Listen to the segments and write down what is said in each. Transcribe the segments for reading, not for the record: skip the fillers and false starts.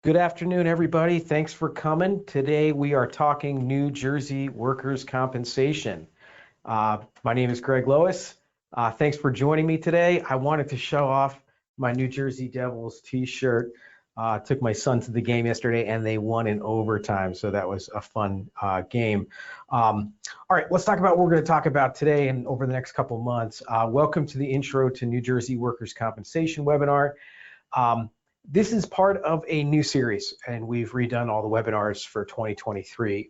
Good afternoon, everybody. Thanks for coming. Today we are talking New Jersey workers' compensation. My name is Greg Lois. Thanks for joining me today. I wanted to show off my New Jersey Devils t-shirt. Took my son to the game yesterday and they won in overtime, so that was a fun game. All right, let's talk about what we're going to talk about today and over the next couple of months. Welcome to the Intro to New Jersey Workers' Compensation webinar. This is part of a new series, and we've redone all the webinars for 2023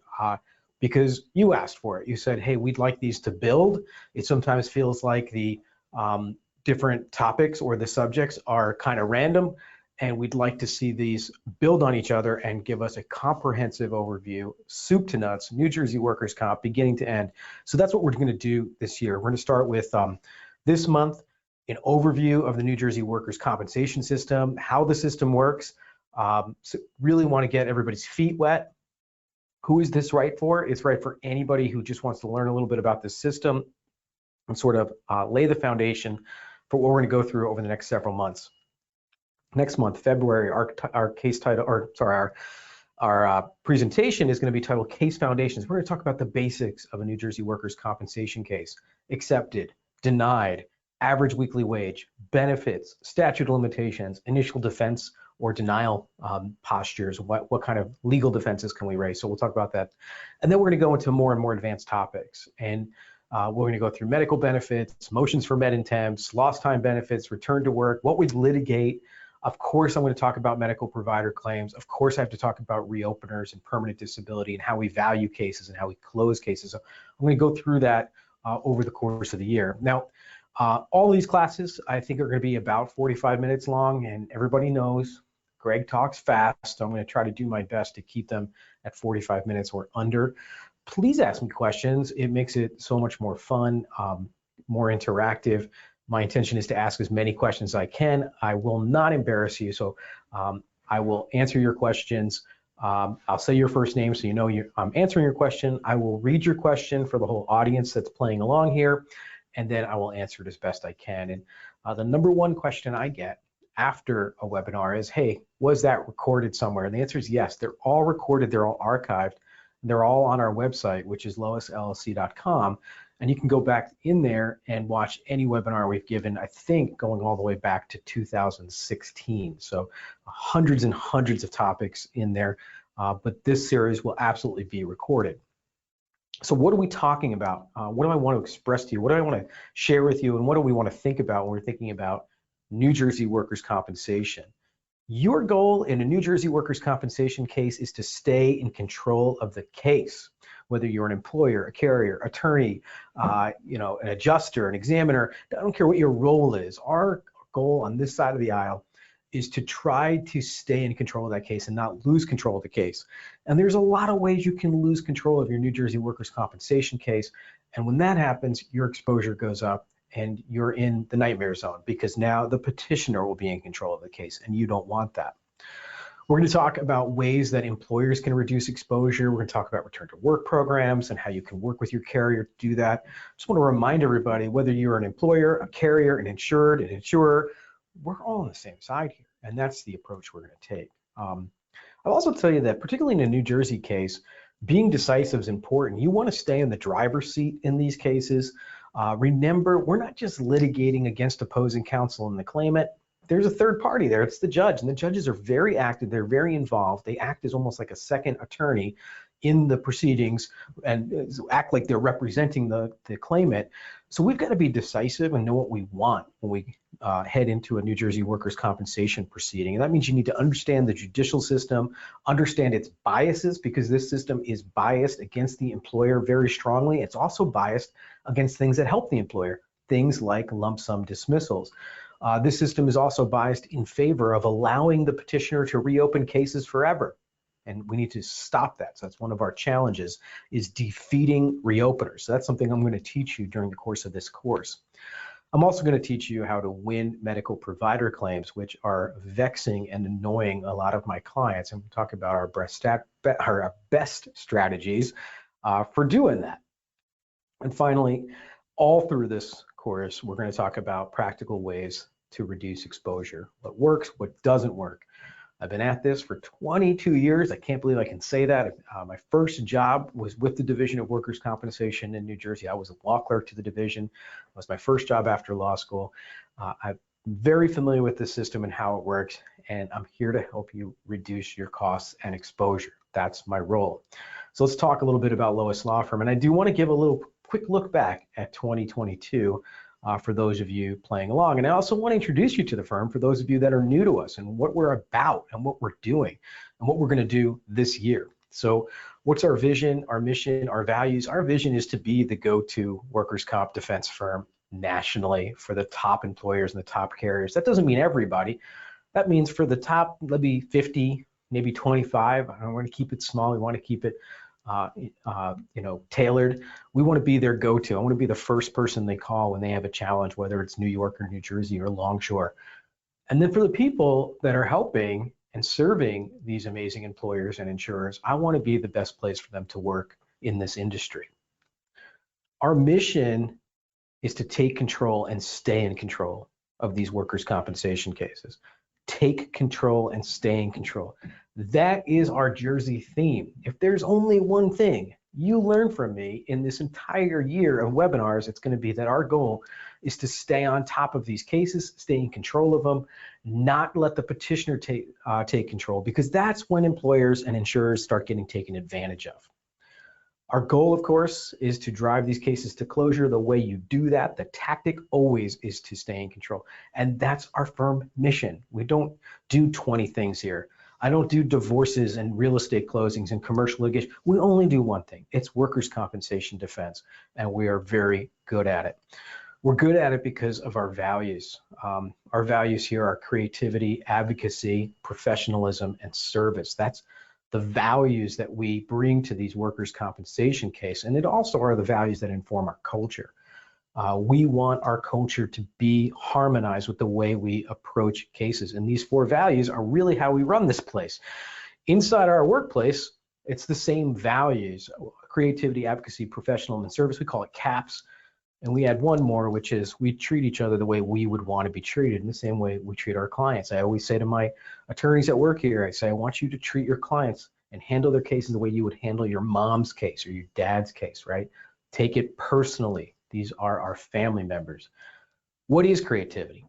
because you asked for it. You said, hey, we'd like these to build. It sometimes feels like the different topics or the subjects are kind of random, and we'd like to see these build on each other and give us a comprehensive overview, soup to nuts, New Jersey workers' comp, beginning to end. So that's what we're going to do this year. We're going to start with this month, an overview of the New Jersey workers' compensation system, how the system works. So really want to get everybody's feet wet. Who is this right for? It's right for anybody who just wants to learn a little bit about the system and sort of lay the foundation for what we're going to go through over the next several months. Next month, February, our case title, or sorry, our presentation is going to be titled Case Foundations. We're going to talk about the basics of a New Jersey workers' compensation case: accepted, denied, average weekly wage, benefits, statute of limitations, initial defense or denial postures, what kind of legal defenses can we raise? So we'll talk about that. And then we're going to go into more and more advanced topics. And we're going to go through medical benefits, motions for med temps, lost time benefits, return to work, what we litigate. Of course, I'm going to talk about medical provider claims. Of course, I have to talk about reopeners and permanent disability and how we value cases and how we close cases. So I'm going to go through that over the course of the year. Now, all these classes, I think, are going to be about 45 minutes long, and everybody knows Greg talks fast, so I'm going to try to do my best to keep them at 45 minutes or under. Please ask me questions. It makes it so much more fun, more interactive. My intention is to ask as many questions as I can. I will not embarrass you, so I will answer your questions. I'll say your first name so you know I'm answering your question. I will read your question for the whole audience that's playing along here, and then I will answer it as best I can. And the number one question I get after a webinar is, hey, was that recorded somewhere? And the answer is yes. They're all recorded. They're all archived. They're all on our website, which is loisllc.com. And you can go back in there and watch any webinar we've given, I think, going all the way back to 2016. So hundreds and hundreds of topics in there. But this series will absolutely be recorded. So what are we talking about? What do I want to express to you? What do I want to share with you? And what do we want to think about when we're thinking about New Jersey workers' compensation? Your goal in a New Jersey workers' compensation case is to stay in control of the case. Whether you're an employer, a carrier, attorney, an adjuster, an examiner, I don't care what your role is. Our goal on this side of the aisle is to try to stay in control of that case and not lose control of the case. And there's a lot of ways you can lose control of your New Jersey workers' compensation case. And when that happens, your exposure goes up and you're in the nightmare zone because now the petitioner will be in control of the case and you don't want that. We're going to talk about ways that employers can reduce exposure. We're going to talk about return to work programs and how you can work with your carrier to do that. Just want to remind everybody, whether you're an employer, a carrier, an insured, an insurer, we're all on the same side here, and that's the approach we're going to take. I'll also tell you that, particularly in a New Jersey case, being decisive is important. You want to stay in the driver's seat in these cases. Remember, we're not just litigating against opposing counsel and the claimant. There's a third party there. It's the judge, and the judges are very active. They're very involved. They act as almost like a second attorney in the proceedings and act like they're representing the claimant. So we've got to be decisive and know what we want when we head into a New Jersey workers' compensation proceeding. And that means you need to understand the judicial system, understand its biases, because this system is biased against the employer very strongly. It's also biased against things that help the employer, things like lump sum dismissals. This system is also biased in favor of allowing the petitioner to reopen cases forever. And we need to stop that. So that's one of our challenges, is defeating reopeners. So that's something I'm going to teach you during the course of this course. I'm also going to teach you how to win medical provider claims, which are vexing and annoying a lot of my clients. And we'll talk about our best strategies for doing that. And finally, all through this course, we're going to talk about practical ways to reduce exposure, what works, what doesn't work. I've been at this for 22 years. I can't believe I can say that. My first job was with the Division of Workers' Compensation in New Jersey. I was a law clerk to the division. It was my first job after law school. I'm very familiar with the system and how it works, and I'm here to help you reduce your costs and exposure. That's my role. So let's talk a little bit about Lois Law Firm. And I do want to give a little quick look back at 2022 for those of you playing along. And I also want to introduce you to the firm for those of you that are new to us and what we're about and what we're doing and what we're going to do this year. So what's our vision, our mission, our values? Our vision is to be the go-to workers' comp defense firm nationally for the top employers and the top carriers. That doesn't mean everybody. That means for the top, maybe 50, maybe 25. I don't want to keep it small. We want to keep it tailored. We want to be their go-to. I want to be the first person they call when they have a challenge, whether it's New York or New Jersey or Longshore. And then for the people that are helping and serving these amazing employers and insurers, I want to be the best place for them to work in this industry. Our mission is to take control and stay in control of these workers' compensation cases. Take control and stay in control. That is our Jersey theme. If there's only one thing you learn from me in this entire year of webinars, it's going to be that our goal is to stay on top of these cases, stay in control of them, not let the petitioner take control, because that's when employers and insurers start getting taken advantage of. Our goal, of course, is to drive these cases to closure. The way you do that, the tactic always is to stay in control. And that's our firm mission. We don't do 20 things here. I don't do divorces and real estate closings and commercial litigation. We only do one thing. It's workers' compensation defense, and we are very good at it. We're good at it because of our values. Our values here are creativity, advocacy, professionalism, and service. That's the values that we bring to these workers' compensation case, and it also are the values that inform our culture. We want our culture to be harmonized with the way we approach cases, and these 4 values are really how we run this place. Inside our workplace, it's the same values: creativity, advocacy, professionalism, and service. We call it CAPS, and we add one more, which is we treat each other the way we would want to be treated, in the same way we treat our clients. I always say to my attorneys at work here, I say, I want you to treat your clients and handle their cases the way you would handle your mom's case or your dad's case, right? Take it personally. These are our family members. What is creativity?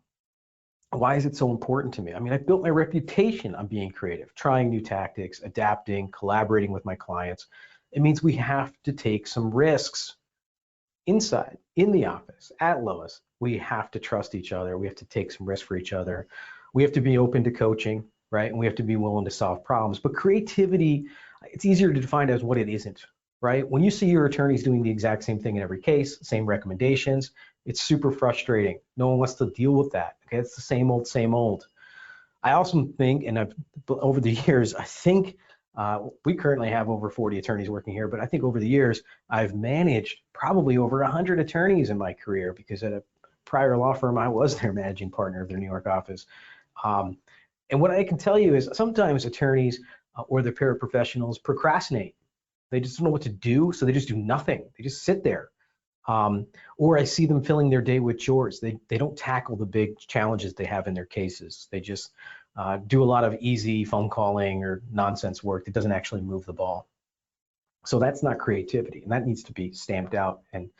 Why is it so important to me? I mean, I built my reputation on being creative, trying new tactics, adapting, collaborating with my clients. It means we have to take some risks. Inside, in the office, at Lois, we have to trust each other. We have to take some risks for each other. We have to be open to coaching, right? And we have to be willing to solve problems. But creativity, it's easier to define as what it isn't, right? When you see your attorneys doing the exact same thing in every case, same recommendations, it's super frustrating. No one wants to deal with that. Okay, it's the same old, same old. I also think, and over the years, I think we currently have over 40 attorneys working here, but I think over the years, I've managed probably over 100 attorneys in my career, because at a prior law firm, I was their managing partner of their New York office. And what I can tell you is sometimes attorneys or their paraprofessionals procrastinate. They just don't know what to do, so they just do nothing. They just sit there. Or I see them filling their day with chores. They don't tackle the big challenges they have in their cases. They just do a lot of easy phone calling or nonsense work that doesn't actually move the ball. So that's not creativity, and that needs to be stamped out and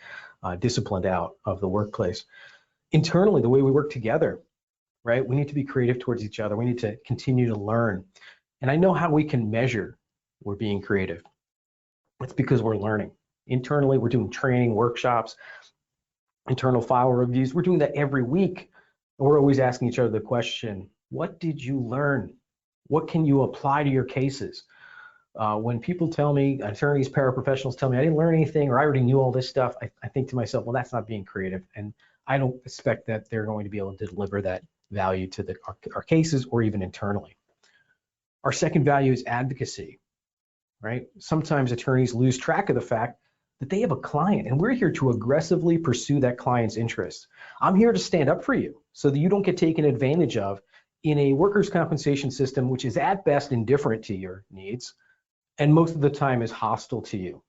disciplined out of the workplace. Internally, the way we work together, right? We need to be creative towards each other. We need to continue to learn. And I know how we can measure we're being creative. It's because we're learning. Internally, we're doing training, workshops, internal file reviews. We're doing that every week. And we're always asking each other the question, what did you learn? What can you apply to your cases? When people tell me, attorneys, paraprofessionals tell me I didn't learn anything or I already knew all this stuff, I think to myself, well, that's not being creative. And I don't expect that they're going to be able to deliver that value to our cases or even internally. Our second value is advocacy, right? Sometimes attorneys lose track of the fact that they have a client, and we're here to aggressively pursue that client's interests. I'm here to stand up for you so that you don't get taken advantage of in a workers' compensation system which is at best indifferent to your needs and most of the time is hostile to you.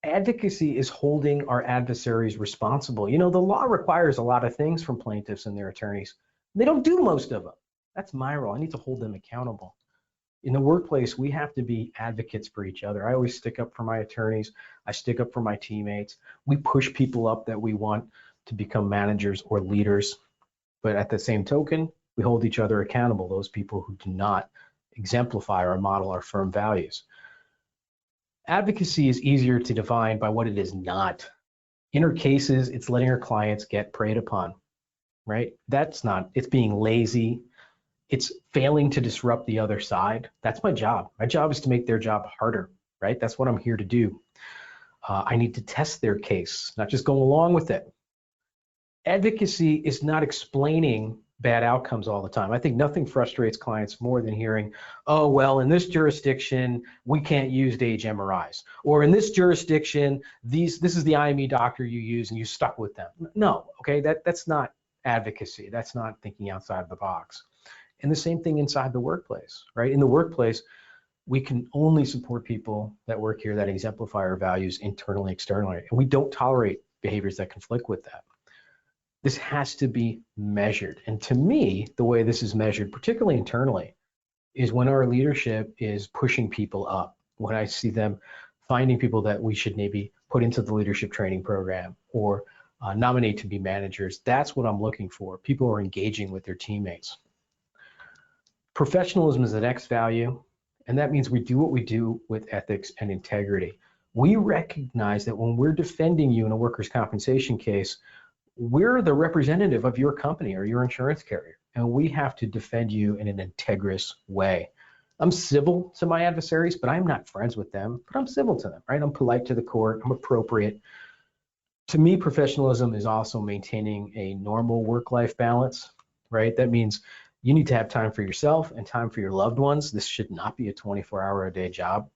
Advocacy is holding our adversaries responsible. You know, the law requires a lot of things from plaintiffs and their attorneys. They don't do most of them. That's my role. I need to hold them accountable. In the workplace, we have to be advocates for each other. I always stick up for my attorneys. I stick up for my teammates. We push people up that we want to become managers or leaders. But at the same token, we hold each other accountable, those people who do not exemplify or model our firm values. Advocacy is easier to define by what it is not. In our cases, it's letting our clients get preyed upon, right? That's not, it's being lazy. It's failing to disrupt the other side. That's my job. My job is to make their job harder, right? That's what I'm here to do. I need to test their case, not just go along with it. Advocacy is not explaining bad outcomes all the time. I think nothing frustrates clients more than hearing, oh, well, in this jurisdiction, we can't use DAGE MRIs. Or in this jurisdiction, this is the IME doctor you use and you stuck with them. No, okay, that's not advocacy. That's not thinking outside the box. And the same thing inside the workplace, right? In the workplace, we can only support people that work here that exemplify our values internally, externally, and we don't tolerate behaviors that conflict with that. This has to be measured. And to me, the way this is measured, particularly internally, is when our leadership is pushing people up. When I see them finding people that we should maybe put into the leadership training program or nominate to be managers, that's what I'm looking for. People are engaging with their teammates. Professionalism is the next value, and that means we do what we do with ethics and integrity. We recognize that when we're defending you in a workers' compensation case, we're the representative of your company or your insurance carrier, and we have to defend you in an integrous way. I'm civil to my adversaries, but I'm not friends with them, but I'm civil to them, right? I'm polite to the court, I'm appropriate. To me, professionalism is also maintaining a normal work-life balance, right? That means you need to have time for yourself and time for your loved ones. This should not be a 24-hour-a-day job.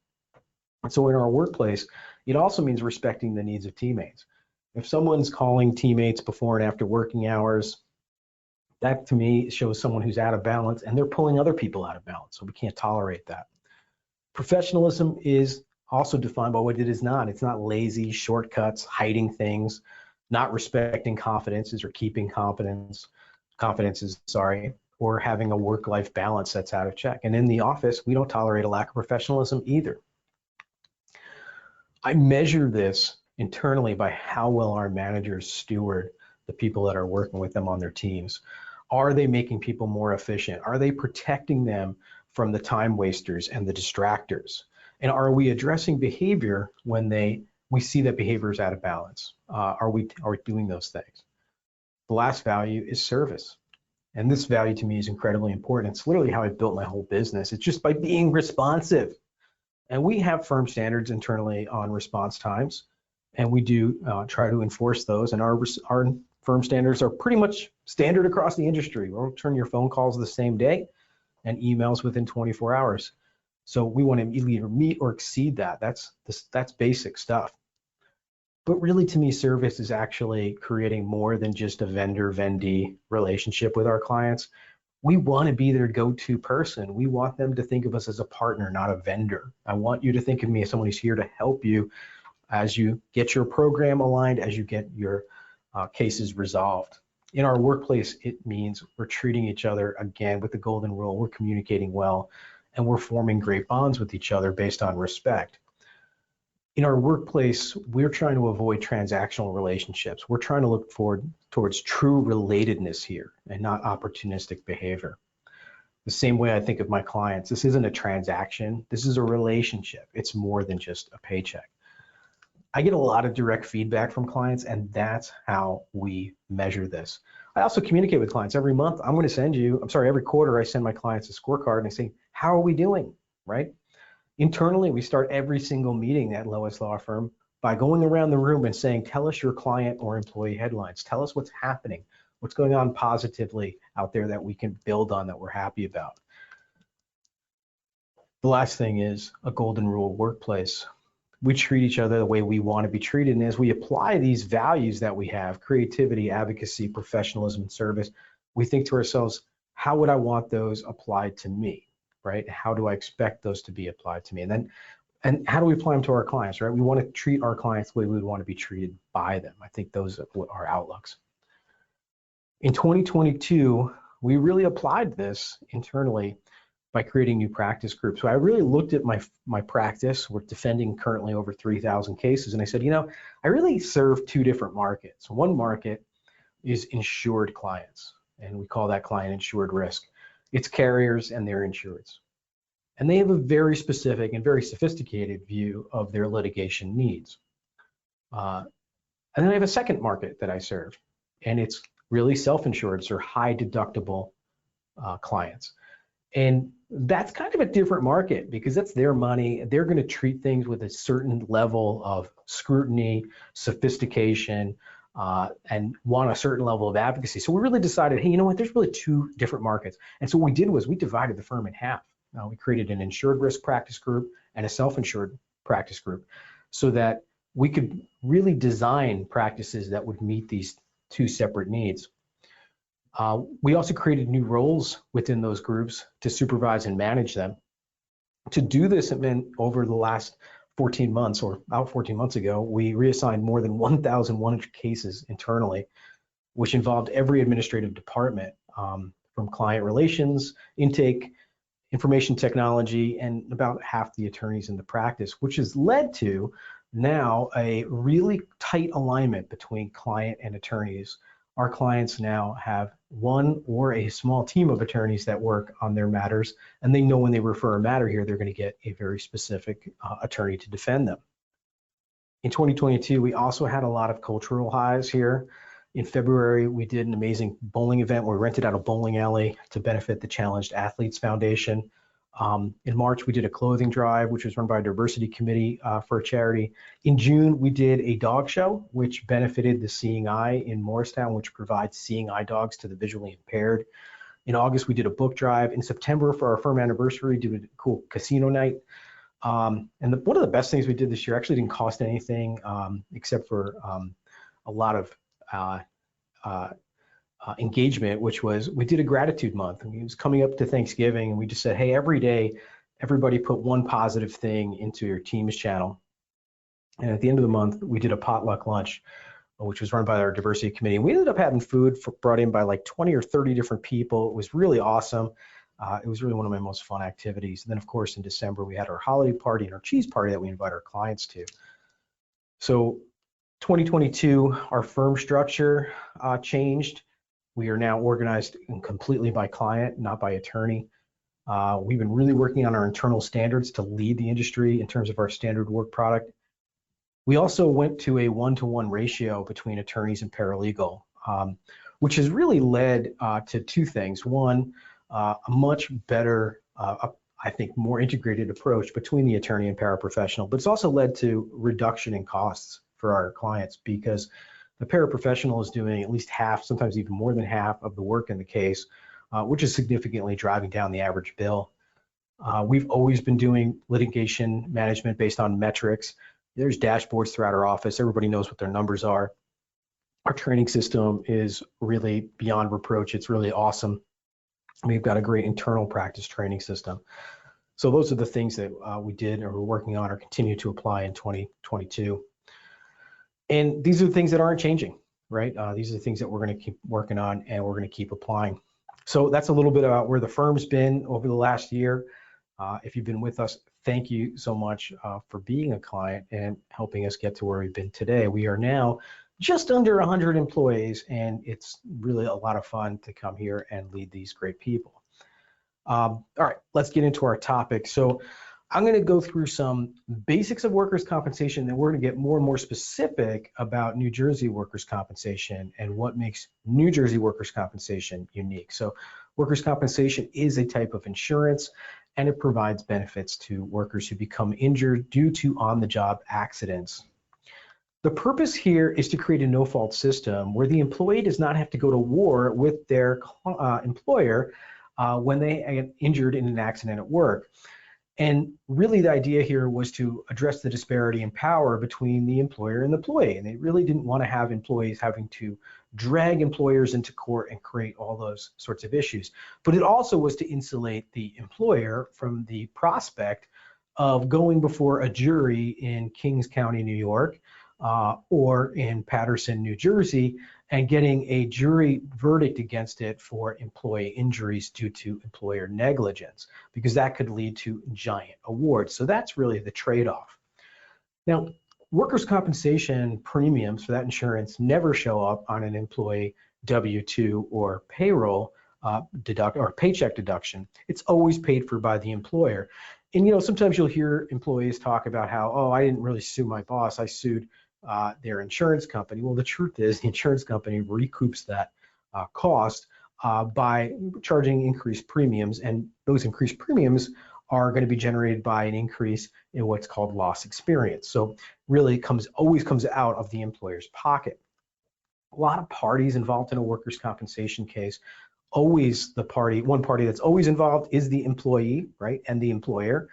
And so in our workplace, it also means respecting the needs of teammates. If someone's calling teammates before and after working hours, that to me shows someone who's out of balance, and they're pulling other people out of balance. So we can't tolerate that. Professionalism is also defined by what it is not. It's not lazy, shortcuts, hiding things, not respecting confidences or keeping confidences, or having a work-life balance that's out of check. And in the office, we don't tolerate a lack of professionalism either. I measure this internally by how well our managers steward the people that are working with them on their teams. Are they making people more efficient? Are they protecting them from the time wasters and the distractors? And are we addressing behavior when we see that behavior is out of balance? Are we doing those things? The last value is service. And this value to me is incredibly important. It's literally how I built my whole business. It's just by being responsive. And we have firm standards internally on response times, and we do try to enforce those. And our firm standards are pretty much standard across the industry. We'll return your phone calls the same day and emails within 24 hours. So we want to either meet or exceed that. That's basic stuff. But really, to me, service is actually creating more than just a vendor-vendee relationship with our clients. We want to be their go-to person. We want them to think of us as a partner, not a vendor. I want you to think of me as someone who's here to help you as you get your program aligned, as you get your cases resolved. In our workplace, it means we're treating each other, again, with the golden rule. We're communicating well, and we're forming great bonds with each other based on respect. In our workplace, we're trying to avoid transactional relationships. We're trying to look towards true relatedness here and not opportunistic behavior. The same way I think of my clients, this isn't a transaction, this is a relationship. It's more than just a paycheck. I get a lot of direct feedback from clients, and that's how we measure this. I also communicate with clients every month. Every quarter I send my clients a scorecard and I say, how are we doing, right? Internally, we start every single meeting at LOIS Law Firm by going around the room and saying, tell us your client or employee headlines. Tell us what's happening, what's going on positively out there that we can build on, that we're happy about. The last thing is a golden rule workplace. We treat each other the way we want to be treated. And as we apply these values that we have, creativity, advocacy, professionalism, and service, we think to ourselves, how would I want those applied to me? Right? How do I expect those to be applied to me? And how do we apply them to our clients, right? We want to treat our clients the way we would want to be treated by them. I think those are our outlooks. In 2022, we really applied this internally by creating new practice groups. So I really looked at my practice. We're defending currently over 3,000 cases. And I said, I really serve two different markets. One market is insured clients, and we call that client insured risk. It's carriers and their insureds. And they have a very specific and very sophisticated view of their litigation needs. And then I have a second market that I serve, and it's really self-insureds or high deductible clients. And that's kind of a different market because that's their money. They're going to treat things with a certain level of scrutiny, sophistication, and want a certain level of advocacy. So we really decided, hey, you know what, there's really two different markets. And so what we did was we divided the firm in half. We created an insured risk practice group and a self-insured practice group so that we could really design practices that would meet these two separate needs. We also created new roles within those groups to supervise and manage them. To do this, it meant over the last 14 months, or about 14 months ago, we reassigned more than 1,100 cases internally, which involved every administrative department, from client relations, intake, information technology, and about half the attorneys in the practice, which has led to now a really tight alignment between client and attorneys. Our clients now have one or a small team of attorneys that work on their matters, and they know when they refer a matter here, they're going to get a very specific attorney to defend them. In 2022, we also had a lot of cultural highs here. In February, we did an amazing bowling event where we rented out a bowling alley to benefit the Challenged Athletes Foundation. In March, we did a clothing drive, which was run by a diversity committee for a charity. In June, we did a dog show, which benefited the Seeing Eye in Morristown, which provides seeing eye dogs to the visually impaired. In August, we did a book drive. In September, for our firm anniversary, did a cool casino night. And one of the best things we did this year actually didn't cost anything except for a lot of engagement, which was we did a gratitude month. And it was coming up to Thanksgiving, and we just said, hey, every day, everybody put one positive thing into your Teams channel. And at the end of the month, we did a potluck lunch, which was run by our diversity committee. And we ended up having food brought in by like 20 or 30 different people. It was really awesome. It was really one of my most fun activities. And then, of course, in December, we had our holiday party and our cheese party that we invite our clients to. So 2022, our firm structure changed. We are now organized completely by client, not by attorney. We've been really working on our internal standards to lead the industry in terms of our standard work product. We also went to a 1-to-1 ratio between attorneys and paralegal, which has really led to two things. One, a much better, I think, more integrated approach between the attorney and paraprofessional, but it's also led to reduction in costs for our clients because the paraprofessional is doing at least half, sometimes even more than half of the work in the case, which is significantly driving down the average bill. We've always been doing litigation management based on metrics. There's dashboards throughout our office. Everybody knows what their numbers are. Our training system is really beyond reproach. It's really awesome. We've got a great internal practice training system. So those are the things that we did or we're working on or continue to apply in 2022. And these are the things that aren't changing, right? These are the things that we're going to keep working on and we're going to keep applying. So that's a little bit about where the firm's been over the last year. If you've been with us, thank you so much for being a client and helping us get to where we've been today. We are now just under 100 employees, and it's really a lot of fun to come here and lead these great people. All right, let's get into our topic. So I'm going to go through some basics of workers' compensation, and we're going to get more and more specific about New Jersey workers' compensation and what makes New Jersey workers' compensation unique. So workers' compensation is a type of insurance, and it provides benefits to workers who become injured due to on-the-job accidents. The purpose here is to create a no-fault system where the employee does not have to go to war with their employer when they get injured in an accident at work. And really the idea here was to address the disparity in power between the employer and the employee. And they really didn't want to have employees having to drag employers into court and create all those sorts of issues. But it also was to insulate the employer from the prospect of going before a jury in Kings County, New York, or in Paterson, New Jersey, and getting a jury verdict against it for employee injuries due to employer negligence, because that could lead to giant awards. So that's really the trade-off. Now, workers' compensation premiums for that insurance never show up on an employee W-2 or payroll paycheck deduction. It's always paid for by the employer. And sometimes you'll hear employees talk about how, oh, I didn't really sue my boss, I sued their insurance company. Well, the truth is the insurance company recoups that cost by charging increased premiums, and those increased premiums are going to be generated by an increase in what's called loss experience. So really always comes out of the employer's pocket. A lot of parties involved in a workers' compensation case, one party that's always involved is the employee, right, and the employer.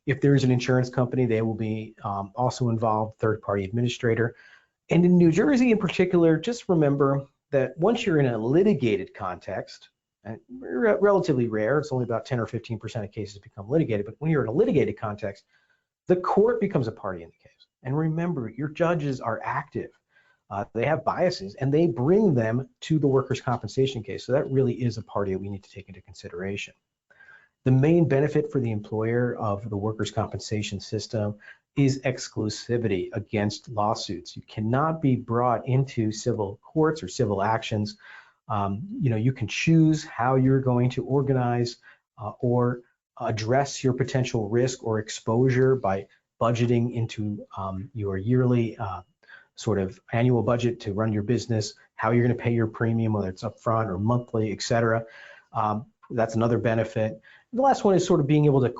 If there's an insurance company, they will be also involved, third-party administrator. And in New Jersey in particular, just remember that once you're in a litigated context, and relatively rare, it's only about 10 or 15% of cases become litigated, but when you're in a litigated context, the court becomes a party in the case. And remember, your judges are active. They have biases, and they bring them to the workers' compensation case. So that really is a party that we need to take into consideration. The main benefit for the employer of the workers' compensation system is exclusivity against lawsuits. You cannot be brought into civil courts or civil actions. You can choose how you're going to organize or address your potential risk or exposure by budgeting into your yearly sort of annual budget to run your business, how you're going to pay your premium, whether it's upfront or monthly, et cetera. That's another benefit. The last one is sort of being able to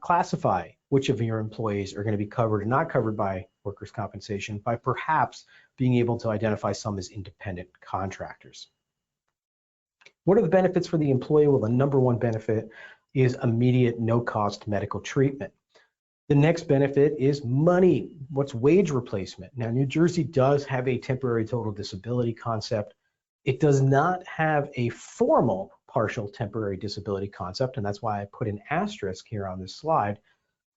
classify which of your employees are going to be covered or not covered by workers' compensation by perhaps being able to identify some as independent contractors. What are the benefits for the employee? Well, the number one benefit is immediate no-cost medical treatment. The next benefit is money. What's wage replacement? Now, New Jersey does have a temporary total disability concept. It does not have a formal partial temporary disability concept, and that's why I put an asterisk here on this slide,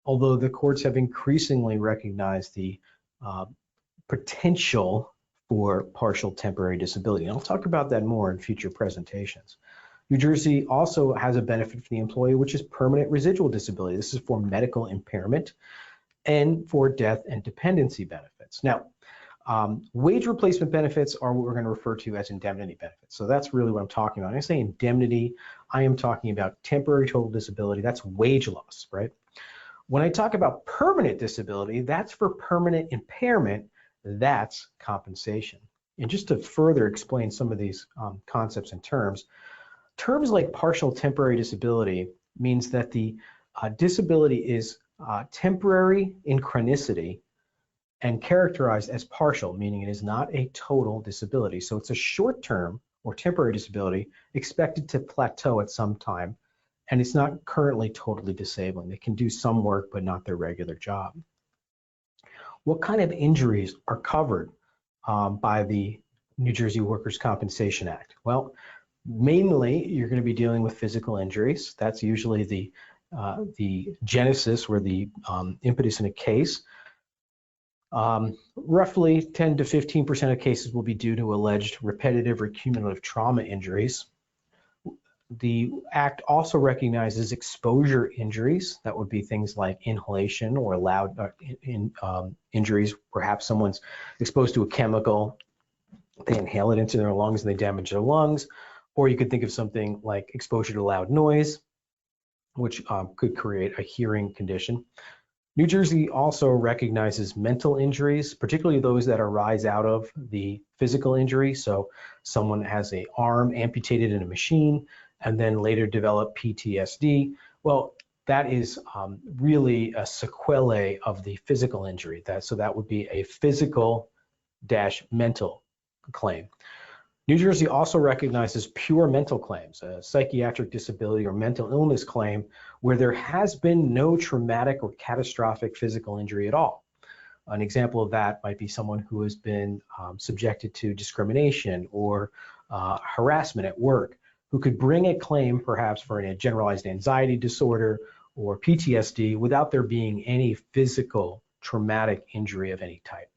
although the courts have increasingly recognized the potential for partial temporary disability. And I'll talk about that more in future presentations. New Jersey also has a benefit for the employee, which is permanent residual disability. This is for medical impairment and for death and dependency benefits. Now, wage replacement benefits are what we're going to refer to as indemnity benefits. So that's really what I'm talking about. When I say indemnity, I am talking about temporary total disability. That's wage loss, right? When I talk about permanent disability, that's for permanent impairment. That's compensation. And just to further explain some of these concepts and terms like partial temporary disability means that the disability is temporary in chronicity and characterized as partial, meaning it is not a total disability. So it's a short-term or temporary disability expected to plateau at some time, and it's not currently totally disabling. They can do some work, but not their regular job. What kind of injuries are covered by the New Jersey Workers' Compensation Act? Well, mainly you're going to be dealing with physical injuries. That's usually the genesis or the impetus in a case. Roughly 10 to 15% of cases will be due to alleged repetitive or cumulative trauma injuries. The Act also recognizes exposure injuries. That would be things like inhalation or loud injuries. Perhaps someone's exposed to a chemical, they inhale it into their lungs and they damage their lungs. Or you could think of something like exposure to loud noise, which could create a hearing condition. New Jersey also recognizes mental injuries, particularly those that arise out of the physical injury. So someone has an arm amputated in a machine and then later develop PTSD. Well, that is really a sequelae of the physical injury. So that would be a physical-mental claim. New Jersey also recognizes pure mental claims, a psychiatric disability or mental illness claim where there has been no traumatic or catastrophic physical injury at all. An example of that might be someone who has been subjected to discrimination or harassment at work, who could bring a claim perhaps for a generalized anxiety disorder or PTSD without there being any physical traumatic injury of any type.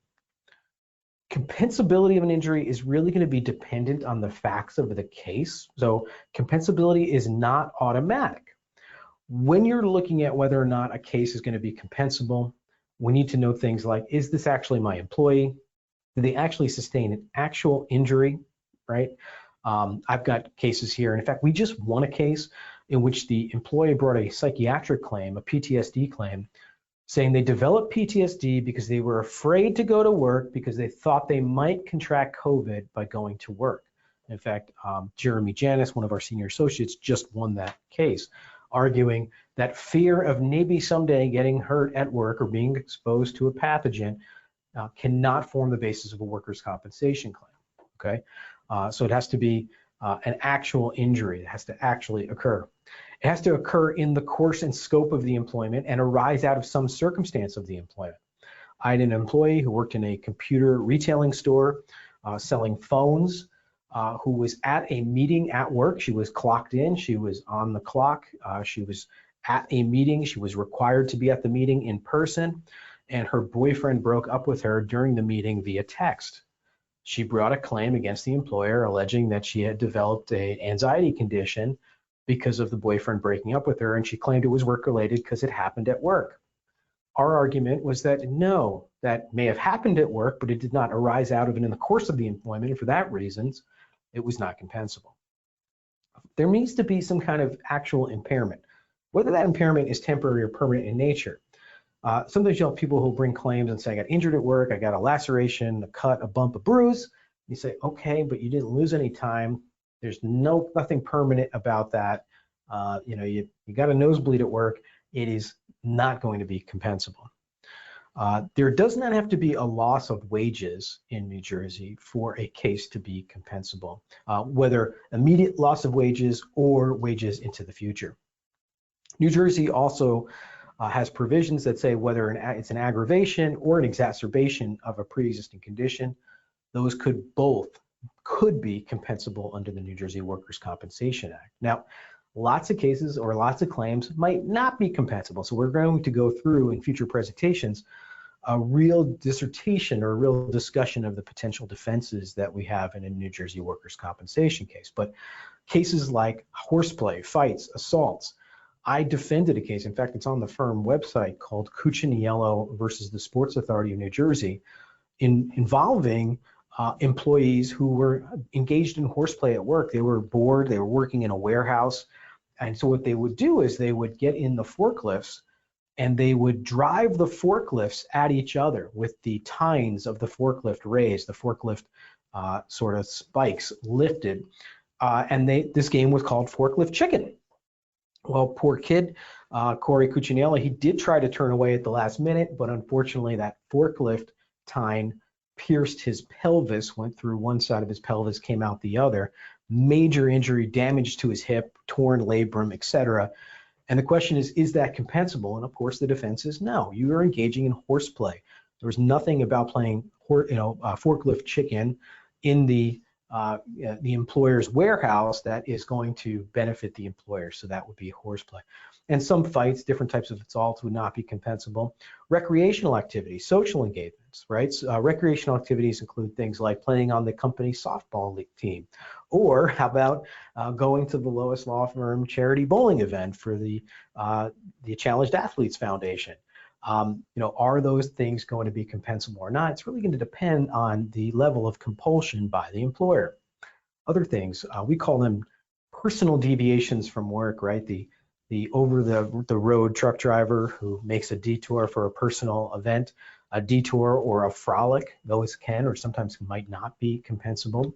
Compensability of an injury is really going to be dependent on the facts of the case. So compensability is not automatic. When you're looking at whether or not a case is going to be compensable, we need to know things like, is this actually my employee? Did they actually sustain an actual injury, right? I've got cases here. In fact, we just won a case in which the employee brought a psychiatric claim, a PTSD claim, saying they developed PTSD because they were afraid to go to work because they thought they might contract COVID by going to work. In fact, Jeremy Janis, one of our senior associates, just won that case, arguing that fear of maybe someday getting hurt at work or being exposed to a pathogen cannot form the basis of a workers' compensation claim. Okay, so it has to be an actual injury. It has to actually occur. It has to occur in the course and scope of the employment and arise out of some circumstance of the employment. I had an employee who worked in a computer retailing store selling phones, who was at a meeting at work. She was clocked in, she was on the clock, she was at a meeting, she was required to be at the meeting in person, and her boyfriend broke up with her during the meeting via text. She brought a claim against the employer alleging that she had developed an anxiety condition because of the boyfriend breaking up with her, and she claimed it was work-related because it happened at work. Our argument was that no, that may have happened at work, but it did not arise out of it in the course of the employment, and for that reasons, it was not compensable. There needs to be some kind of actual impairment, whether that impairment is temporary or permanent in nature. Sometimes you'll have people who bring claims and say, I got injured at work, I got a laceration, a cut, a bump, a bruise. You say, okay, but you didn't lose any time. There's nothing permanent about that. You got a nosebleed at work. It is not going to be compensable. There does not have to be a loss of wages in New Jersey for a case to be compensable, whether immediate loss of wages or wages into the future. New Jersey also has provisions that say whether it's an aggravation or an exacerbation of a pre-existing condition, those could be compensable under the New Jersey Workers' Compensation Act. Now, lots of cases or lots of claims might not be compensable. So we're going to go through in future presentations a real dissertation or a real discussion of the potential defenses that we have in a New Jersey workers' compensation case. But cases like horseplay, fights, assaults, I defended a case, in fact, it's on the firm website, called Cuciniello versus the Sports Authority of New Jersey, involving employees who were engaged in horseplay at work. They were bored, they were working in a warehouse, and so what they would do is they would get in the forklifts and they would drive the forklifts at each other with the tines of the forklift raised, the forklift sort of spikes lifted, and this game was called Forklift Chicken. Well, poor kid, Corey Cuciniello, he did try to turn away at the last minute, but unfortunately that forklift tine pierced his pelvis, went through one side of his pelvis, came out the other, major injury, damage to his hip, torn labrum, etc. And the question is that compensable? And of course the defense is no, you are engaging in horseplay. There was nothing about playing forklift chicken in the employer's warehouse that is going to benefit the employer, so that would be horseplay. And some fights, different types of assaults would not be compensable. Recreational activities, social engagements, right? So, recreational activities include things like playing on the company softball league team, or how about going to the LOIS Law Firm charity bowling event for the Challenged Athletes Foundation. Are those things going to be compensable or not? It's really going to depend on the level of compulsion by the employer. Other things, we call them personal deviations from work, right? The over the road truck driver who makes a detour for a personal event, a detour or a frolic, those can or sometimes might not be compensable.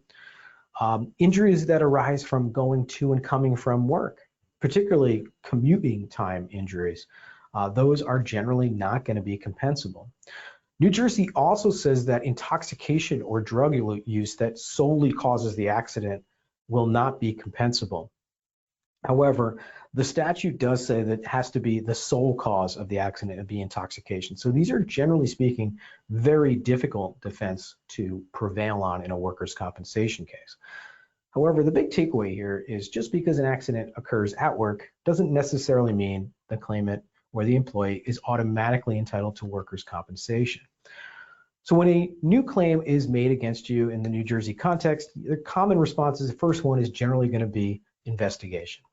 Injuries that arise from going to and coming from work, particularly commuting time injuries. Those are generally not going to be compensable. New Jersey also says that intoxication or drug use that solely causes the accident will not be compensable. However, the statute does say that it has to be the sole cause of the accident and be intoxication. So these are, generally speaking, very difficult defense to prevail on in a workers' compensation case. However, the big takeaway here is just because an accident occurs at work doesn't necessarily mean the claimant or the employee is automatically entitled to workers' compensation. So when a new claim is made against you in the New Jersey context, the common responses, the first one is generally going to be investigation.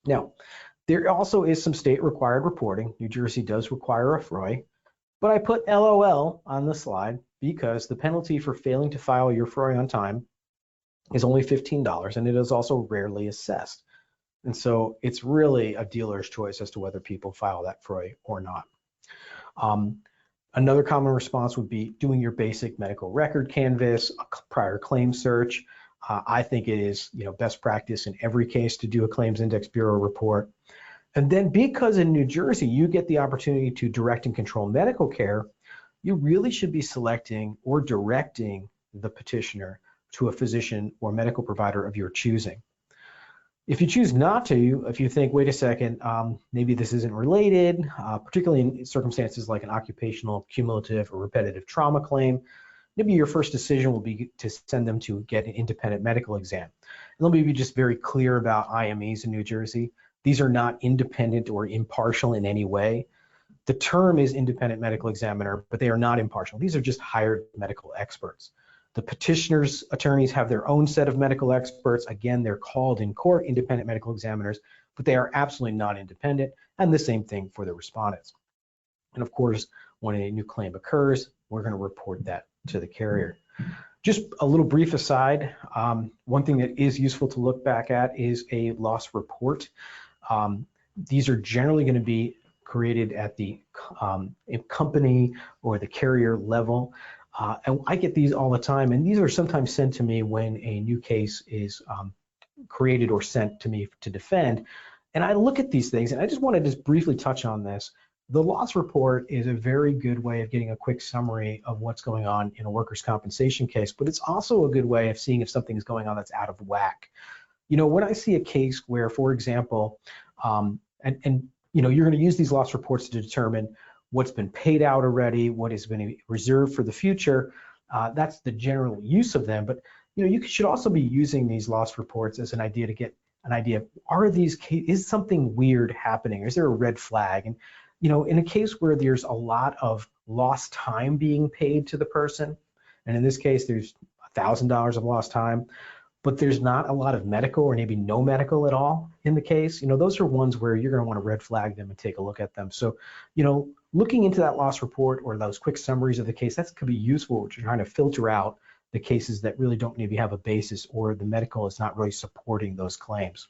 Now, there also is some state required reporting. New Jersey does require a FROI, but I put LOL on the slide because the penalty for failing to file your FROI on time is only $15, and it is also rarely assessed. And so it's really a dealer's choice as to whether people file that FROI or not. Another common response would be doing your basic medical record canvass, a prior claim search. I think it is best practice in every case to do a Claims Index Bureau report. And then because in New Jersey, you get the opportunity to direct and control medical care, you really should be selecting or directing the petitioner to a physician or medical provider of your choosing. If you choose not to, if you think, wait a second, maybe this isn't related, particularly in circumstances like an occupational, cumulative, or repetitive trauma claim, maybe your first decision will be to send them to get an independent medical exam. And let me be just very clear about IMEs in New Jersey. These are not independent or impartial in any way. The term is independent medical examiner, but they are not impartial. These are just hired medical experts. The petitioner's attorneys have their own set of medical experts. Again, they're called in court independent medical examiners, but they are absolutely not independent, and the same thing for the respondents. And of course, when a new claim occurs, we're going to report that to the carrier. Just a little brief aside, one thing that is useful to look back at is a loss report. These are generally going to be created at the company or the carrier level. And I get these all the time, and these are sometimes sent to me when a new case is created or sent to me to defend. And I look at these things, and I just want to just briefly touch on this. The loss report is a very good way of getting a quick summary of what's going on in a workers' compensation case, but it's also a good way of seeing if something is going on that's out of whack. When I see a case where, for example, you're going to use these loss reports to determine what's been paid out already, what has been reserved for the future. That's the general use of them. But you should also be using these loss reports as an idea to get an idea of, is something weird happening? Is there a red flag? And in a case where there's a lot of lost time being paid to the person, and in this case there's $1,000 of lost time, but there's not a lot of medical or maybe no medical at all in the case, those are ones where you're going to want to red flag them and take a look at them. So, looking into that loss report or those quick summaries of the case, that could be useful if you're trying to filter out the cases that really don't maybe have a basis or the medical is not really supporting those claims.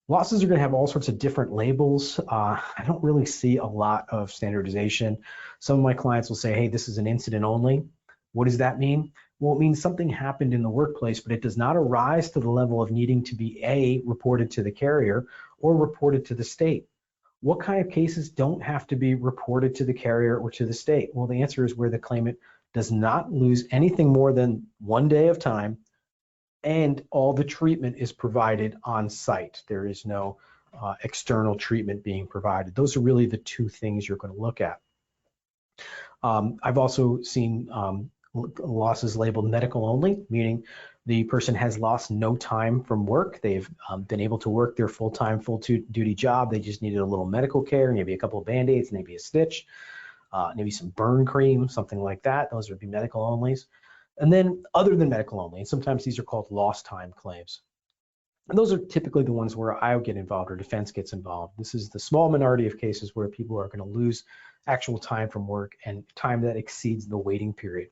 Losses are going to have all sorts of different labels. I don't really see a lot of standardization. Some of my clients will say, hey, this is an incident only. What does that mean? Well, it means something happened in the workplace, but it does not arise to the level of needing to be reported to the carrier or reported to the state. What kind of cases don't have to be reported to the carrier or to the state? Well, the answer is where the claimant does not lose anything more than 1 day of time and all the treatment is provided on site. There is no external treatment being provided. Those are really the two things you're going to look at. I've also seen losses labeled medical only, meaning the person has lost no time from work. They've been able to work their full-time, full-duty job. They just needed a little medical care, maybe a couple of Band-Aids, maybe a stitch, maybe some burn cream, something like that. Those would be medical onlys. And then other than medical only, and sometimes these are called lost time claims. And those are typically the ones where I would get involved or defense gets involved. This is the small minority of cases where people are going to lose actual time from work and time that exceeds the waiting period.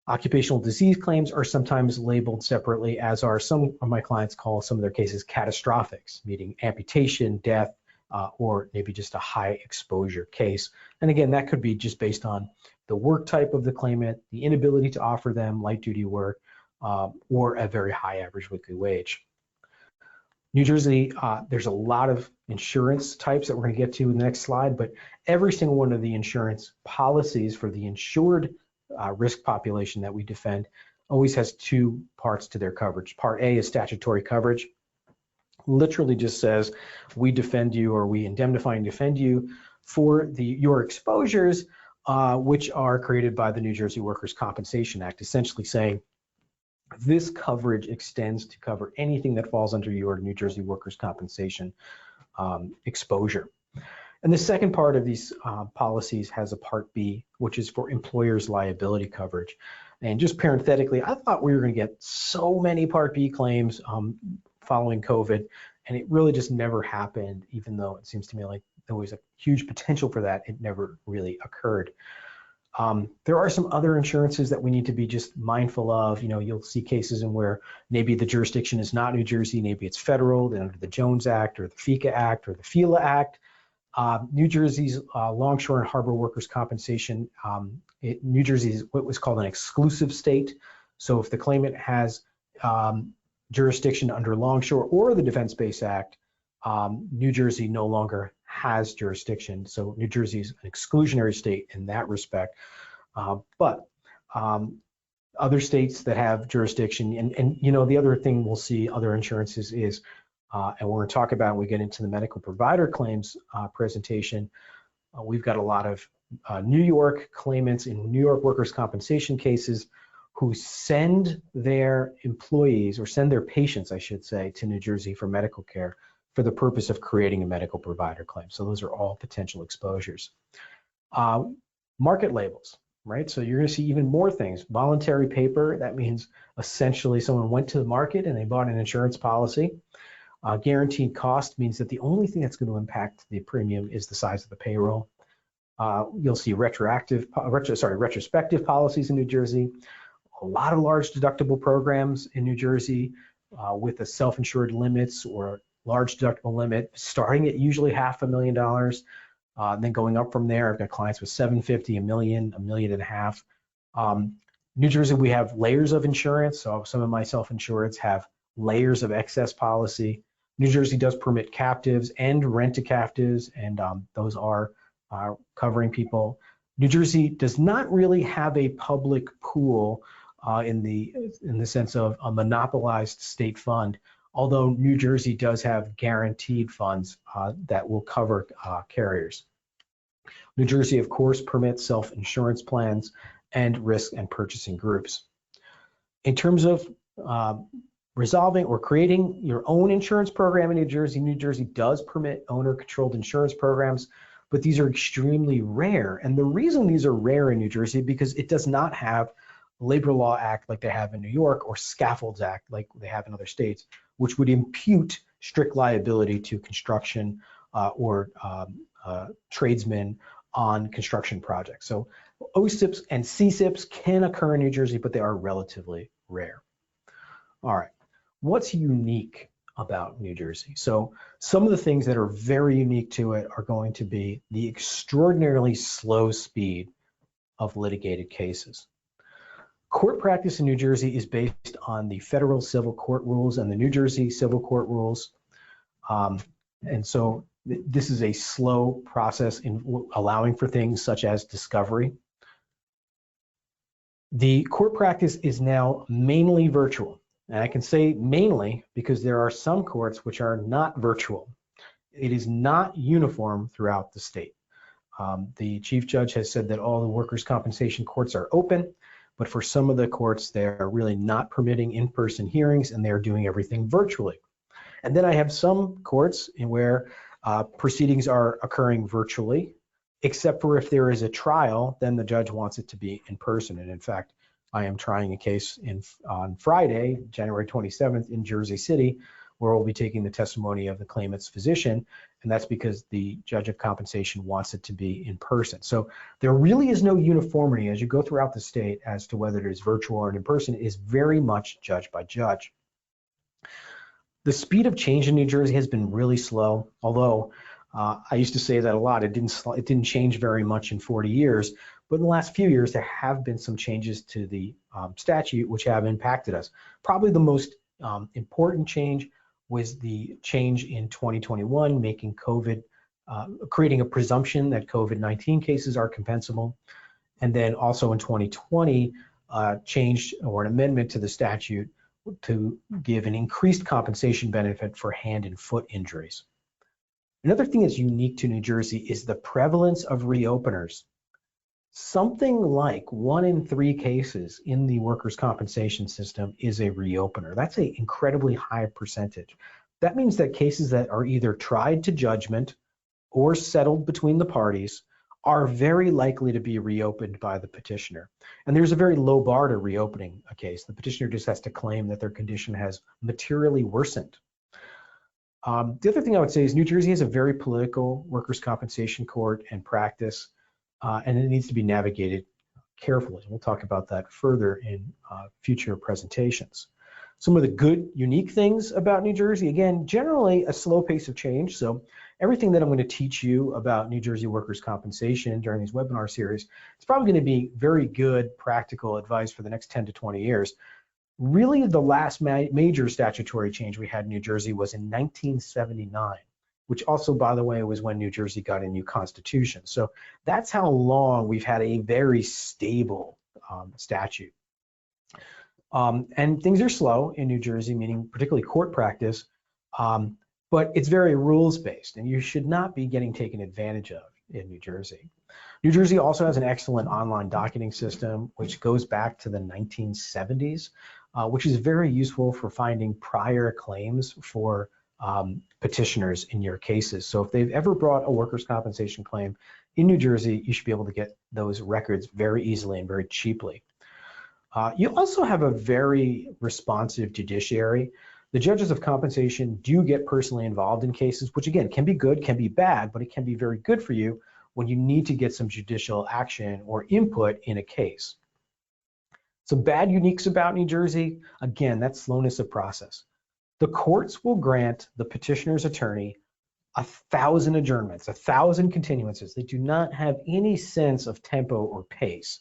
Occupational disease claims are sometimes labeled separately, as are some of my clients call some of their cases catastrophics, meaning amputation, death, or maybe just a high exposure case. And again, that could be just based on the work type of the claimant, the inability to offer them light duty work, or a very high average weekly wage. New Jersey, there's a lot of insurance types that we're going to get to in the next slide, but every single one of the insurance policies for the insured risk population that we defend always has two parts to their coverage. Part A is statutory coverage. Literally just says we defend you, or we indemnify and defend you for your exposures, which are created by the New Jersey Workers' Compensation Act, essentially saying this coverage extends to cover anything that falls under your New Jersey Workers' Compensation exposure. And the second part of these policies has a Part B, which is for employers' liability coverage. And just parenthetically, I thought we were going to get so many Part B claims following COVID, and it really just never happened, even though it seems to me like there was a huge potential for that. It never really occurred. There are some other insurances that we need to be just mindful of. You know, you'll see cases in where maybe the jurisdiction is not New Jersey, maybe it's federal, then under the Jones Act or the FICA Act or the FILA Act. New Jersey's Longshore and Harbor Workers' Compensation, New Jersey is what was called an exclusive state. So if the claimant has jurisdiction under Longshore or the Defense-Based Act, New Jersey no longer has jurisdiction. So New Jersey is an exclusionary state in that respect. But other states that have jurisdiction, and you know, the other thing we'll see other insurances is, and we're going to talk about when we get into the medical provider claims presentation, we've got a lot of New York claimants in New York workers' compensation cases who send their employees, or send their patients, I should say, to New Jersey for medical care for the purpose of creating a medical provider claim. So those are all potential exposures. Market labels, right? So you're going to see even more things. Voluntary paper, that means essentially someone went to the market and they bought an insurance policy. Guaranteed cost means that the only thing that's going to impact the premium is the size of the payroll. You'll see retrospective policies in New Jersey. A lot of large deductible programs in New Jersey with a self-insured limits or large deductible limit, starting at usually $500,000, then going up from there. I've got clients with $750,000, $1 million, $1.5 million. New Jersey, we have layers of insurance. So some of my self-insureds have layers of excess policy. New Jersey does permit captives and rent-a-captives, and those are covering people. New Jersey does not really have a public pool in the sense of a monopolized state fund, although New Jersey does have guaranteed funds that will cover carriers. New Jersey, of course, permits self-insurance plans and risk and purchasing groups. In terms of resolving or creating your own insurance program in New Jersey does permit owner-controlled insurance programs, but these are extremely rare. And the reason these are rare in New Jersey because it does not have a Labor Law Act like they have in New York or Scaffolds Act like they have in other states, which would impute strict liability to construction or tradesmen on construction projects. So OSIPs and CSIPs can occur in New Jersey, but they are relatively rare. All right, what's unique about New Jersey? So some of the things that are very unique to it are going to be the extraordinarily slow speed of litigated cases. Court practice in New Jersey is based on the federal civil court rules and the New Jersey civil court rules. And so this is a slow process in allowing for things such as discovery. The court practice is now mainly virtual. And I can say mainly because there are some courts which are not virtual. It is not uniform throughout the state. The chief judge has said that all the workers' compensation courts are open, but for some of the courts, they're really not permitting in-person hearings and they're doing everything virtually. And then I have some courts in where proceedings are occurring virtually, except for if there is a trial, then the judge wants it to be in person. And in fact, I am trying a case on Friday, January 27th in Jersey City, where we'll be taking the testimony of the claimant's physician, and that's because the judge of compensation wants it to be in person. So there really is no uniformity as you go throughout the state as to whether it is virtual or in person. It is very much judge by judge. The speed of change in New Jersey has been really slow, although I used to say that a lot. It didn't change very much in 40 years, but in the last few years, there have been some changes to the statute which have impacted us. Probably the most important change was the change in 2021, making COVID, creating a presumption that COVID-19 cases are compensable. And then also in 2020, changed or an amendment to the statute to give an increased compensation benefit for hand and foot injuries. Another thing that's unique to New Jersey is the prevalence of reopeners. Something like 1 in 3 cases in the workers' compensation system is a reopener. That's an incredibly high percentage. That means that cases that are either tried to judgment or settled between the parties are very likely to be reopened by the petitioner. And there's a very low bar to reopening a case. The petitioner just has to claim that their condition has materially worsened. The other thing I would say is New Jersey has a very political workers' compensation court and practice, and it needs to be navigated carefully. We'll talk about that further in future presentations. Some of the good, unique things about New Jersey, again, generally a slow pace of change. So everything that I'm going to teach you about New Jersey workers' compensation during these webinar series, it's probably going to be very good practical advice for the next 10 to 20 years. Really, the last major statutory change we had in New Jersey was in 1979, which also, by the way, was when New Jersey got a new constitution. So that's how long we've had a very stable statute. And things are slow in New Jersey, meaning particularly court practice, but it's very rules-based, and you should not be getting taken advantage of in New Jersey. New Jersey also has an excellent online docketing system, which goes back to the 1970s, which is very useful for finding prior claims for petitioners in your cases. So if they've ever brought a workers' compensation claim in New Jersey, you should be able to get those records very easily and very cheaply. You also have a very responsive judiciary. The judges of compensation do get personally involved in cases, which again can be good, can be bad, but it can be very good for you when you need to get some judicial action or input in a case. Some bad uniques about New Jersey, again, that's slowness of process. The courts will grant the petitioner's attorney 1,000 adjournments, 1,000 continuances. They do not have any sense of tempo or pace.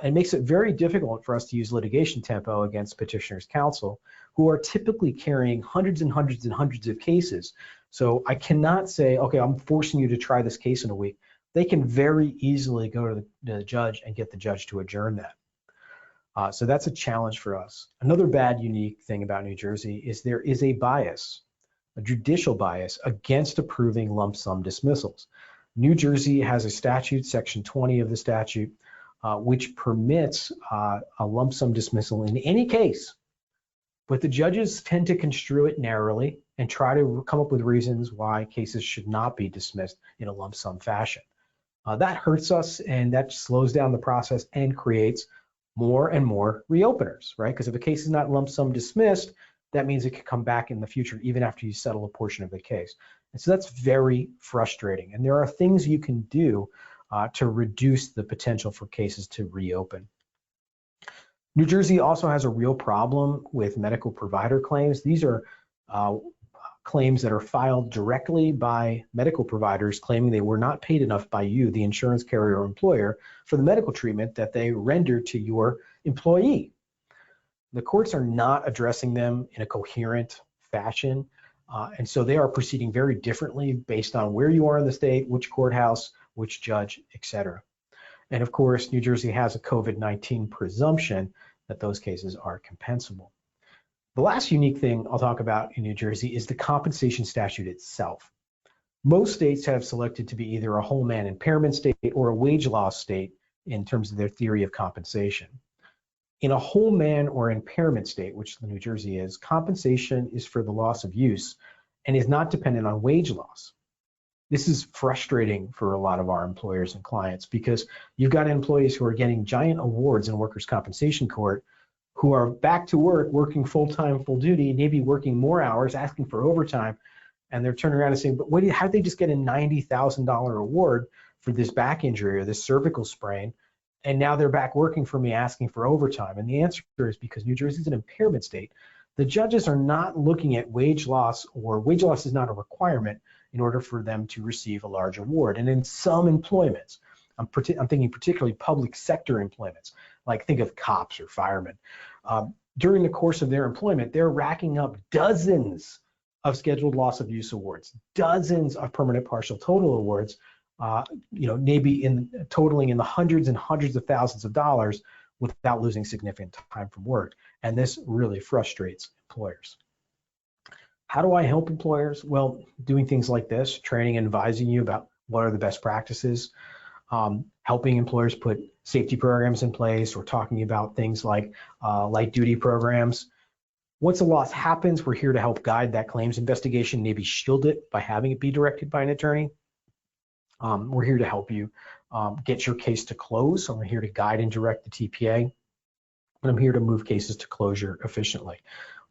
It makes it very difficult for us to use litigation tempo against petitioner's counsel, who are typically carrying hundreds and hundreds and hundreds of cases. So I cannot say, okay, I'm forcing you to try this case in a week. They can very easily go to the judge and get the judge to adjourn that. So that's a challenge for us. Another bad, unique thing about New Jersey is there is a bias, a judicial bias against approving lump sum dismissals. New Jersey has a statute, section 20 of the statute, which permits a lump sum dismissal in any case, but the judges tend to construe it narrowly and try to come up with reasons why cases should not be dismissed in a lump sum fashion. That hurts us, and that slows down the process and creates more and more reopeners, right? Because if a case is not lump sum dismissed, that means it could come back in the future even after you settle a portion of the case. And so that's very frustrating. And there are things you can do to reduce the potential for cases to reopen. New Jersey also has a real problem with medical provider claims. These are claims that are filed directly by medical providers claiming they were not paid enough by you, the insurance carrier or employer, for the medical treatment that they rendered to your employee. The courts are not addressing them in a coherent fashion, and so they are proceeding very differently based on where you are in the state, which courthouse, which judge, etc. And of course, New Jersey has a COVID-19 presumption that those cases are compensable. The last unique thing I'll talk about in New Jersey is the compensation statute itself. Most states have selected to be either a whole man impairment state or a wage loss state in terms of their theory of compensation. In a whole man or impairment state, which New Jersey is, compensation is for the loss of use and is not dependent on wage loss. This is frustrating for a lot of our employers and clients because you've got employees who are getting giant awards in workers' compensation court who are back to work, working full-time, full duty, maybe working more hours, asking for overtime, and they're turning around and saying, but how did they just get a $90,000 award for this back injury or this cervical sprain, and now they're back working for me asking for overtime? And the answer is because New Jersey is an impairment state. The judges are not looking at wage loss, or wage loss is not a requirement in order for them to receive a large award. And in some employments, I'm thinking particularly public sector employments, like think of cops or firemen. During the course of their employment, they're racking up dozens of scheduled loss of use awards, dozens of permanent partial total awards, maybe totaling in the hundreds and hundreds of thousands of dollars without losing significant time from work. And this really frustrates employers. How do I help employers? Well, doing things like this, training and advising you about what are the best practices, helping employers put safety programs in place, or talking about things like light duty programs. Once a loss happens, we're here to help guide that claims investigation, maybe shield it by having it be directed by an attorney. We're here to help you get your case to close. I'm here to guide and direct the TPA, and I'm here to move cases to closure efficiently.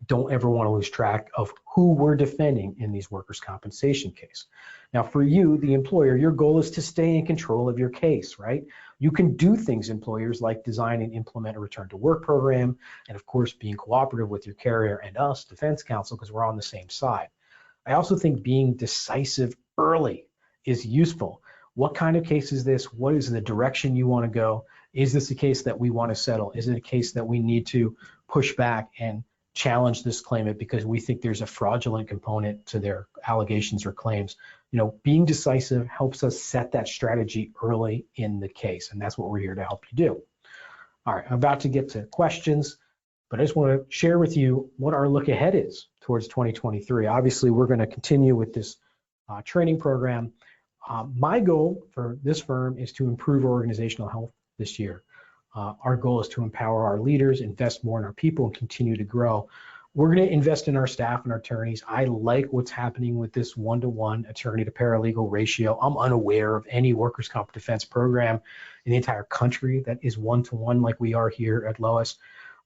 Don't ever want to lose track of who we're defending in these workers' compensation case. Now, for you, the employer, your goal is to stay in control of your case, right? You can do things, employers, like design and implement a return to work program, and of course, being cooperative with your carrier and us, defense counsel, because we're on the same side. I also think being decisive early is useful. What kind of case is this? What is the direction you want to go? Is this a case that we want to settle? Is it a case that we need to push back and challenge this claimant because we think there's a fraudulent component to their allegations or claims? You know, being decisive helps us set that strategy early in the case, and that's what we're here to help you do. All right, I'm about to get to questions, but I just want to share with you what our look ahead is towards 2023. Obviously, we're going to continue with this training program. My goal for this firm is to improve organizational health this year. Our goal is to empower our leaders, invest more in our people, and continue to grow. We're going to invest in our staff and our attorneys. I like what's happening with this 1-to-1 attorney to paralegal ratio. I'm unaware of any workers' comp defense program in the entire country that is 1-to-1 like we are here at LOIS.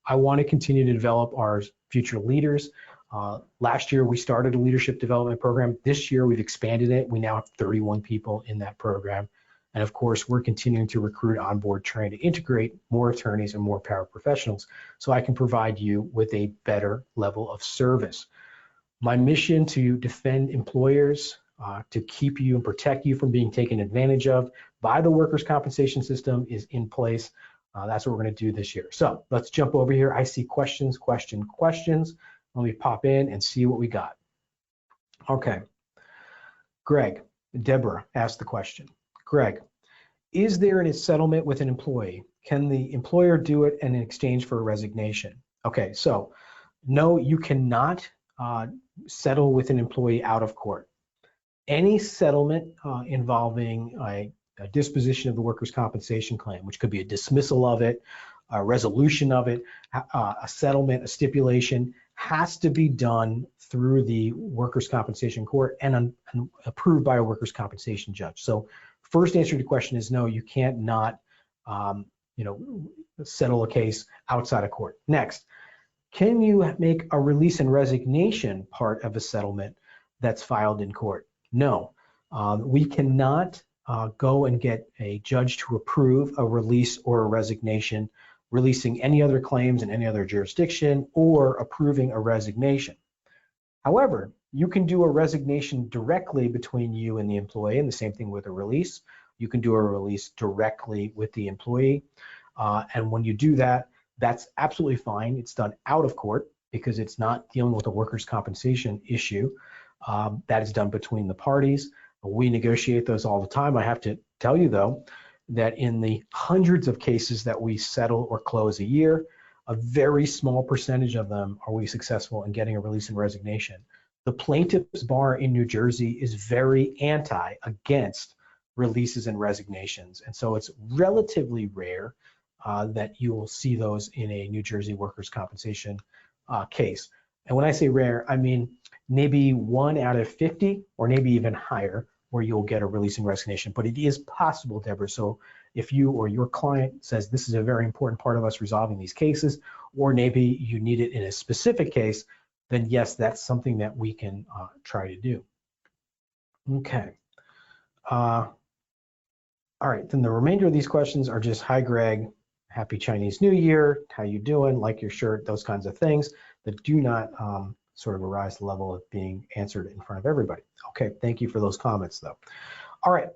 I want to continue to develop our future leaders. Last year, we started a leadership development program. This year, we've expanded it. We now have 31 people in that program. And of course, we're continuing to recruit, onboard, train to integrate more attorneys and more paraprofessionals so I can provide you with a better level of service. My mission to defend employers, to keep you and protect you from being taken advantage of by the workers' compensation system is in place. That's what we're going to do this year. So let's jump over here. I see questions. Let me pop in and see what we got. Okay. Deborah asked the question. Greg, is there a settlement with an employee? Can the employer do it in exchange for a resignation? Okay, so no, you cannot settle with an employee out of court. Any settlement involving a disposition of the workers' compensation claim, which could be a dismissal of it, a resolution of it, a settlement, a stipulation, has to be done through the workers' compensation court and approved by a workers' compensation judge. So first answer to the question is no, you can't not settle a case outside of court. Next, can you make a release and resignation part of a settlement that's filed in court? No, we cannot go and get a judge to approve a release or a resignation, releasing any other claims in any other jurisdiction, or approving a resignation. However, you can do a resignation directly between you and the employee, and the same thing with a release. You can do a release directly with the employee. And when you do that, that's absolutely fine. It's done out of court because it's not dealing with a workers' compensation issue. That is done between the parties. We negotiate those all the time. I have to tell you, though, that in the hundreds of cases that we settle or close a year, a very small percentage of them are we successful in getting a release and resignation. The plaintiff's bar in New Jersey is very against releases and resignations. And so it's relatively rare that you will see those in a New Jersey workers' compensation case. And when I say rare, I mean maybe 1 out of 50 or maybe even higher where you'll get a release and resignation. But it is possible, Deborah. So if you or your client says this is a very important part of us resolving these cases, or maybe you need it in a specific case, then yes, that's something that we can try to do. Okay. All right, then the remainder of these questions are just, hi, Greg, happy Chinese New Year, how you doing, like your shirt, those kinds of things that do not sort of arise to the level of being answered in front of everybody. Okay, thank you for those comments, though. All right,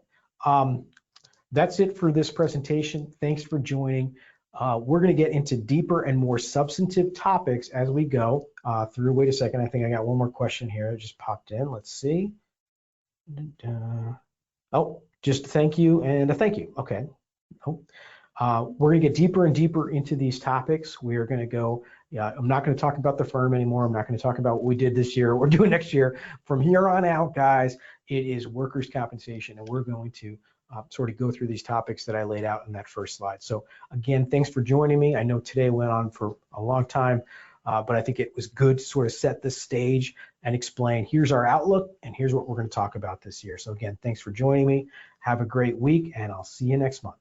that's it for this presentation. Thanks for joining. We're going to get into deeper and more substantive topics as we go through. Wait a second, I think I got one more question here. It just popped in. Let's see. Oh, just thank you and a thank you. Okay. Oh. We're going to get deeper and deeper into these topics. We are going to go, I'm not going to talk about the firm anymore. I'm not going to talk about what we did this year, what we're doing next year. From here on out, guys, it is workers' compensation, and we're going to sort of go through these topics that I laid out in that first slide. So again, thanks for joining me. I know today went on for a long time, but I think it was good to sort of set the stage and explain, here's our outlook, and here's what we're going to talk about this year. So again, thanks for joining me, Have a great week, and I'll see you next month.